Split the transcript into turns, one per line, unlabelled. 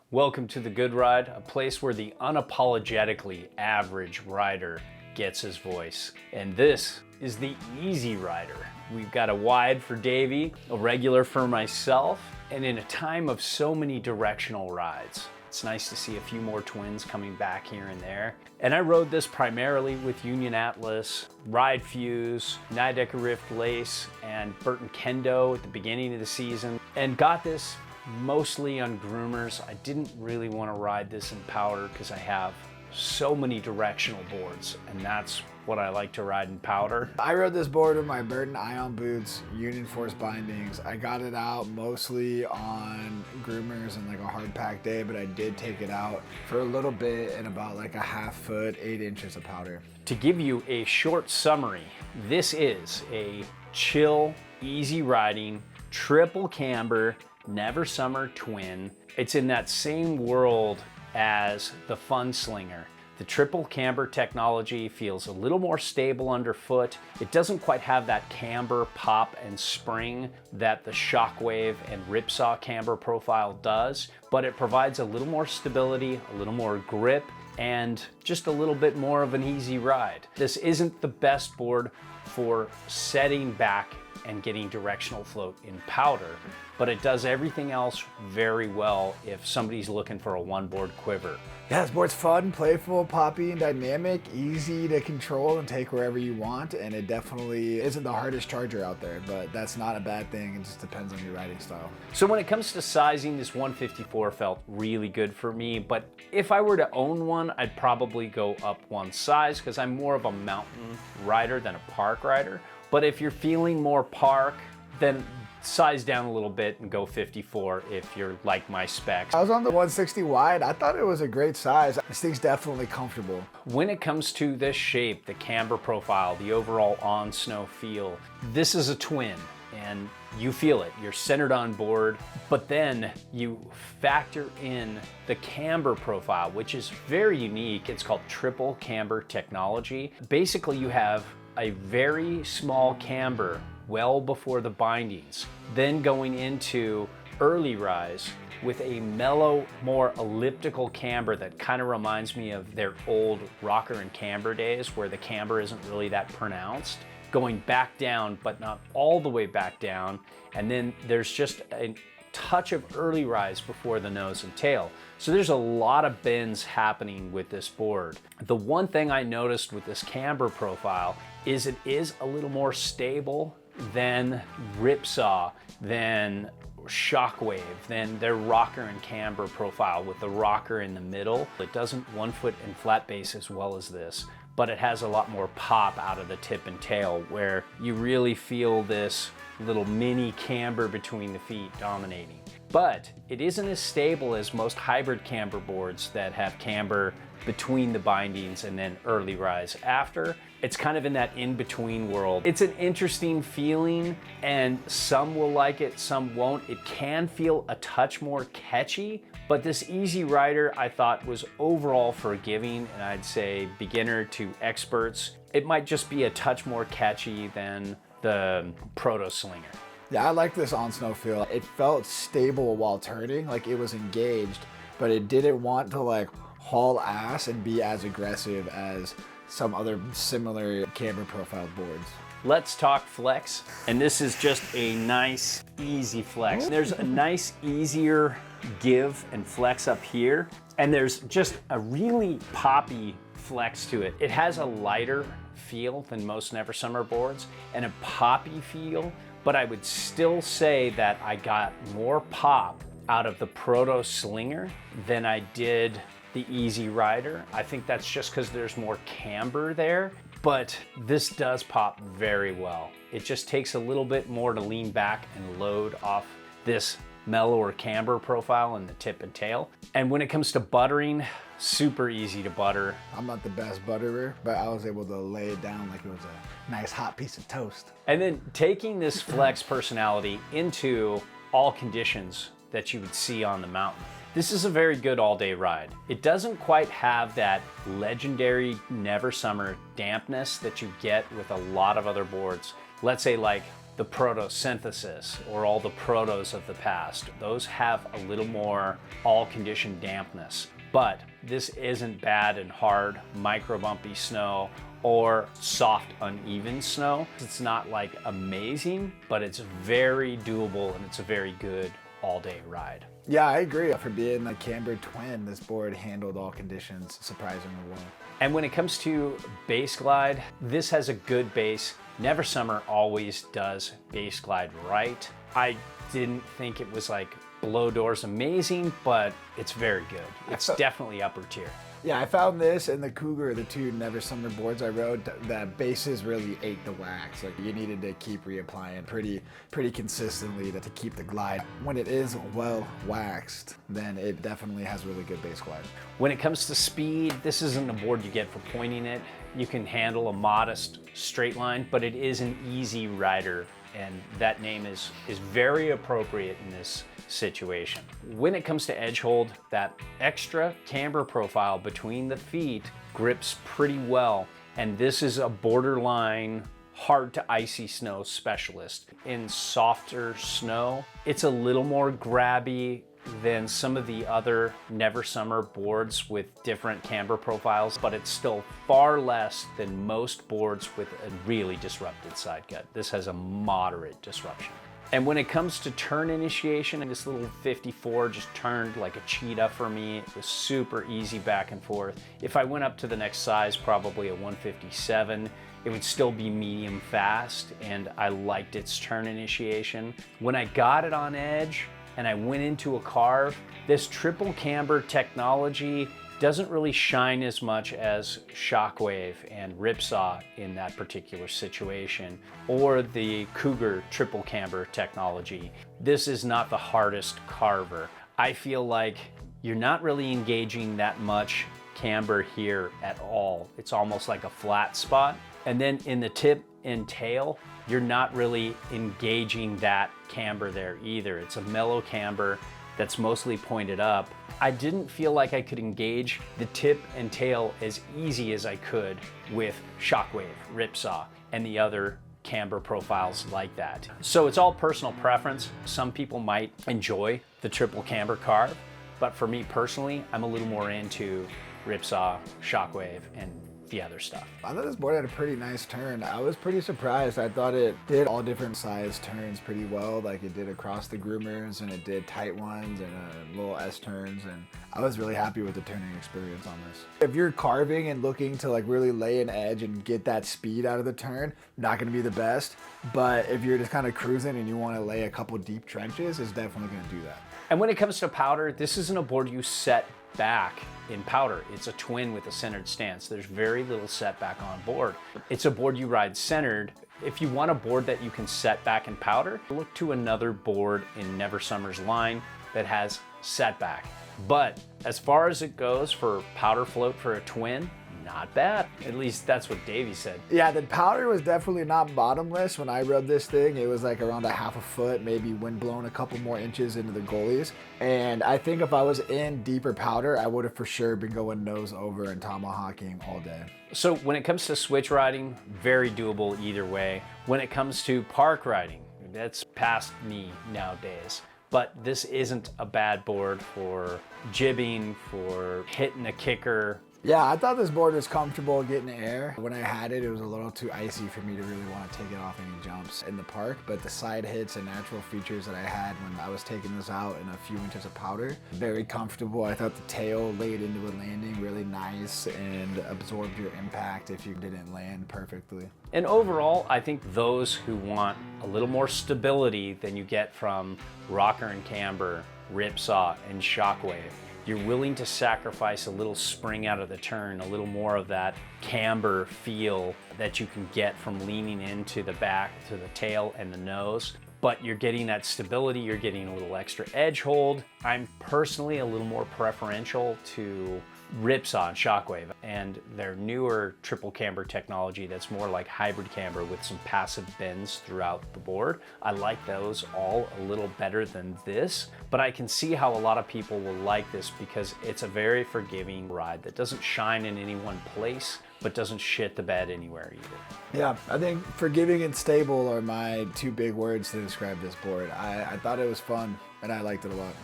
Welcome to The Good Ride, a place where the unapologetically average rider gets his voice. And this is the Easy Rider. We've got a wide for Davey, a regular for myself, and in a time of so many directional rides, it's nice to see a few more twins coming back here and there. And I rode this primarily with Union Atlas, Ride Fuse, Nidecker Rift Lace, and Burton Kendo at the beginning of the season, and got this mostly on groomers. I didn't really want to ride this in powder because I have so many directional boards, and that's what I like to ride in powder.
I rode this board with my Burton Ion boots, Union Force bindings. I got it out mostly on groomers and like a hard pack day, but I did take it out for a little bit in about like a half foot, 8 inches of powder.
To give you a short summary, this is a chill, easy riding, triple camber, Never Summer twin. It's in that same world as the Fun Slinger. The triple camber technology feels a little more stable underfoot. It doesn't quite have that camber pop and spring that the Shockwave and Ripsaw camber profile does, but it provides a little more stability, a little more grip, and just a little bit more of an easy ride. This isn't the best board for setting back and getting directional float in powder, but it does everything else very well if somebody's looking for a one board quiver.
Yeah, this board's fun, playful, poppy, and dynamic, easy to control and take wherever you want, and it definitely isn't the hardest charger out there, but that's not a bad thing. It just depends on your riding style.
So when it comes to sizing, this 154 felt really good for me, but if I were to own one, I'd probably go up one size because I'm more of a mountain rider than a park rider. But if you're feeling more park, then size down a little bit and go 54 if you're like my specs.
I was on the 160 wide. I thought it was a great size. This thing's definitely comfortable.
When it comes to this shape, the camber profile, the overall on snow feel, this is a twin and you feel it. You're centered on board, but then you factor in the camber profile, which is very unique. It's called triple camber technology. Basically, you have a very small camber well before the bindings, then going into early rise with a mellow, more elliptical camber that kind of reminds me of their old rocker and camber days where the camber isn't really that pronounced, going back down but not all the way back down, and then there's just a touch of early rise before the nose and tail. So there's a lot of bends happening with this board. The one thing I noticed with this camber profile is it is a little more stable than Ripsaw, than Shockwave, than their rocker and camber profile with the rocker in the middle. It doesn't one foot and flat base as well as this, but it has a lot more pop out of the tip and tail where you really feel this little mini camber between the feet dominating. But it isn't as stable as most hybrid camber boards that have camber between the bindings and then early rise after. It's kind of in that in-between world. It's an interesting feeling, and some will like it, some won't. It can feel a touch more catchy, but this Easy Rider I thought was overall forgiving, and I'd say beginner to experts. It might just be a touch more catchy than the Proto Slinger.
Yeah, I like this on snow feel. It felt stable while turning, like it was engaged, but it didn't want to like haul ass and be as aggressive as some other similar camber profile boards.
Let's talk flex, and this is just a nice, easy flex. There's a nice, easier give and flex up here, and there's just a really poppy flex to it. It has a lighter feel than most Never Summer boards and a poppy feel, but I would still say that I got more pop out of the Proto Slinger than I did the Easy Rider. I think that's just because there's more camber there, but this does pop very well. It just takes a little bit more to lean back and load off this mellower camber profile in the tip and tail. And when it comes to buttering, super easy to butter.
I'm not the best butterer, but I was able to lay it down like it was a nice hot piece of toast.
And then taking this flex personality into all conditions that you would see on the mountain. This is a very good all-day ride. It doesn't quite have that legendary Never Summer dampness that you get with a lot of other boards. Let's say like the Proto-Synthesis or all the Protos of the past. Those have a little more all-condition dampness. But this isn't bad in hard, micro-bumpy snow or soft, uneven snow. It's not like amazing, but it's very doable and it's a very good all-day ride.
Yeah, I agree. For being a Camber twin, this board handled all conditions surprisingly well.
And when it comes to base glide, this has a good base. Never Summer always does base glide right. I didn't think it was like below doors amazing, but it's very good. It's definitely upper tier.
Yeah, I found this and the Cougar, the two Never Summer boards I rode, that bases really ate the wax. Like you needed to keep reapplying pretty consistently to keep the glide. When it is well waxed, then it definitely has really good base glide.
When it comes to speed, this isn't a board you get for pointing it. You can handle a modest straight line, but it is an easy rider, and that name is very appropriate in this situation. When it comes to edge hold, that extra camber profile between the feet grips pretty well, and this is a borderline hard to icy snow specialist. In softer snow, it's a little more grabby than some of the other Never Summer boards with different camber profiles, but it's still far less than most boards with a really disrupted side cut. This has a moderate disruption. And when it comes to turn initiation, this little 54 just turned like a cheetah for me. It was super easy back and forth. If I went up to the next size, probably a 157, it would still be medium fast, and I liked its turn initiation. When I got it on edge and I went into a carve, this triple camber technology doesn't really shine as much as Shockwave and Ripsaw in that particular situation, or the Cougar triple camber technology. This is not the hardest carver. I feel like you're not really engaging that much camber here at all. It's almost like a flat spot. And then in the tip and tail, you're not really engaging that camber there either. It's a mellow camber that's mostly pointed up. I didn't feel like I could engage the tip and tail as easy as I could with Shockwave, Ripsaw, and the other camber profiles like that. So it's all personal preference. Some people might enjoy the triple camber carve, but for me personally, I'm a little more into Ripsaw, Shockwave, and the other stuff.
I thought this board had a pretty nice turn. I was pretty surprised. I thought it did all different size turns pretty well. Like it did across the groomers, and it did tight ones and little S turns, and I was really happy with the turning experience on this. If you're carving and looking to like really lay an edge and get that speed out of the turn, not gonna be the best. But if you're just kind of cruising and you want to lay a couple deep trenches, it's definitely gonna do that.
And when it comes to powder, this isn't a board you set back in powder. It's a twin with a centered stance. There's very little setback on board. It's a board you ride centered. If you want a board that you can set back in powder, look to another board in Never Summer's line that has setback. But as far as it goes for powder float for a twin, not bad. At least that's what Davey said.
Yeah, the powder was definitely not bottomless. When I rode this thing, it was like around a half a foot, maybe wind blown a couple more inches into the goalies. And I think if I was in deeper powder, I would have for sure been going nose over and tomahawking all day.
So when it comes to switch riding, very doable either way. When it comes to park riding, that's past me nowadays. But this isn't a bad board for jibbing, for hitting a kicker.
Yeah, I thought this board was comfortable getting air. When I had it, it was a little too icy for me to really want to take it off any jumps in the park, but the side hits and natural features that I had when I was taking this out in a few inches of powder, very comfortable. I thought the tail laid into a landing really nice and absorbed your impact if you didn't land perfectly.
And overall, I think those who want a little more stability than you get from Rocker and Camber, Ripsaw, and Shockwave, you're willing to sacrifice a little spring out of the turn, a little more of that camber feel that you can get from leaning into the back, to the tail and the nose. But you're getting that stability, you're getting a little extra edge hold. I'm personally a little more preferential to Ripsaw and Shockwave and their newer triple camber technology that's more like hybrid camber with some passive bends throughout the board. I like those all a little better than this, but I can see how a lot of people will like this because it's a very forgiving ride that doesn't shine in any one place, but doesn't shit the bed anywhere either.
Yeah, I think forgiving and stable are my two big words to describe this board. I thought it was fun, and I liked it a lot.